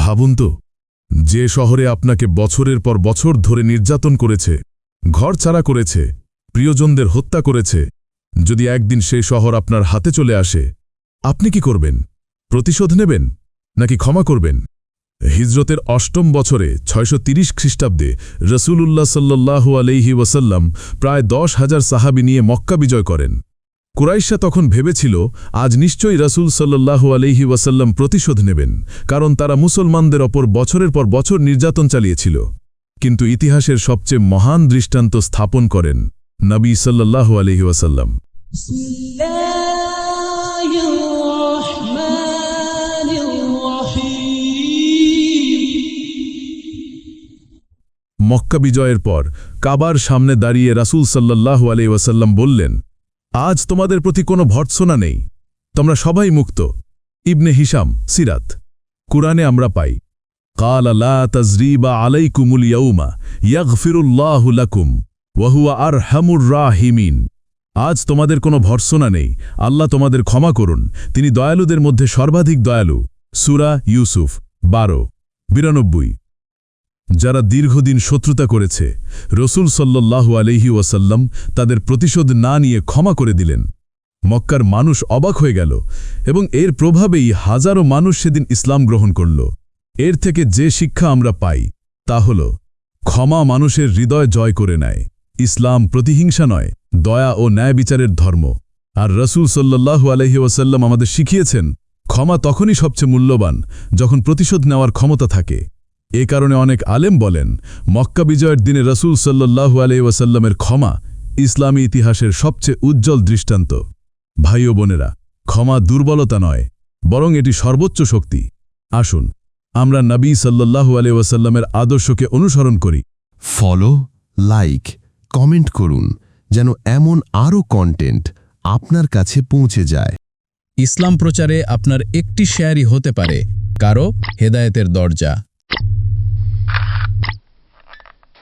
ভাবুন তো, যে শহরে আপনাকে বছরের পর বছর ধরে নির্যাতন করেছে, ঘর ছাড়া করেছে, প্রিয়জনদের হত্যা করেছে, যদি একদিন সেই শহর আপনার হাতে চলে আসে, আপনি কি করবেন? প্রতিশোধ নেবেন নাকি ক্ষমা করবেন? হিজরতের অষ্টম বছরে ৬৩০ খ্রিস্টাব্দে রসুলুল্লাহ সাল্লাল্লাহু আলাইহি ওয়াসাল্লাম প্রায় ১০,০০০ সাহাবী নিয়ে মক্কা বিজয় করেন। কুরাইশা তখন ভেবেছিল আজ নিশ্চয়ই রাসূল সাল্লাল্লাহু আলাইহি ওয়াসাল্লাম প্রতিশোধ নেবেন, কারণ তারা মুসলমানদের ওপর বছরের পর বছর নির্যাতন চালিয়েছিল। কিন্তু ইতিহাসের সবচেয়ে মহান দৃষ্টান্ত স্থাপন করেন নবী সাল্লাল্লাহু আলাইহি ওয়াসাল্লাম। মক্কা বিজয়ের পর কাবার সামনে দাঁড়িয়ে রাসূল সাল্লাল্লাহু আলাইহি ওয়াসাল্লাম বললেন, আজ তোমাদের প্রতি কোনো ভর্ৎসনা নেই, তোমরা সবাই মুক্ত। ইবনে হিশাম সিরাত। কুরআনে আমরা পাই, قال لا تزريب عليكم اليوم يغفر الله لكم وهو أرحم الراحمين। আজ তোমাদের কোনো ভর্ৎসনা নেই, আল্লাহ তোমাদের ক্ষমা করুন, তিনি দয়ালুদের মধ্যে সর্বাধিক দয়ালু। সূরা ইউসুফ ১২:৯২। যারা দীর্ঘদিন শত্রুতা করেছে, রসুল সাল্লাল্লাহু আলাইহি ওয়াসাল্লাম তাদের প্রতিশোধ না নিয়ে ক্ষমা করে দিলেন। মক্কার মানুষ অবাক হয়ে গেল এবং এর প্রভাবেই হাজারো মানুষ সেদিন ইসলাম গ্রহণ করল। এর থেকে যে শিক্ষা আমরা পাই তা হল, ক্ষমা মানুষের হৃদয় জয় করে নেয়। ইসলাম প্রতিহিংসা নয়, দয়া ও ন্যায় বিচারের ধর্ম। আর রসুল সাল্লাল্লাহু আলাইহি ওয়াসাল্লাম আমাদের শিখিয়েছেন, ক্ষমা তখনই সবচেয়ে মূল্যবান যখন প্রতিশোধ নেওয়ার ক্ষমতা থাকে। এ কারণে অনেক আলেম বলেন, মক্কা বিজয়ের দিনে রসুল সাল্লাল্লাহু আলাইহি ওয়াসাল্লামের ক্ষমা ইসলামী ইতিহাসের সবচেয়ে উজ্জ্বল দৃষ্টান্ত। ভাই ও বোনেরা, ক্ষমা দুর্বলতা নয়, বরং এটি সর্বোচ্চ শক্তি। আসুন আমরা নবী সাল্লাল্লাহু আলাইহি ওয়াসাল্লামের আদর্শকে অনুসরণ করি। ফলো, লাইক, কমেন্ট করুন যেন এমন আরও কন্টেন্ট আপনার কাছে পৌঁছে যায়। ইসলাম প্রচারে আপনার একটি শেয়ারই হতে পারে কারো হেদায়েতের দরজা।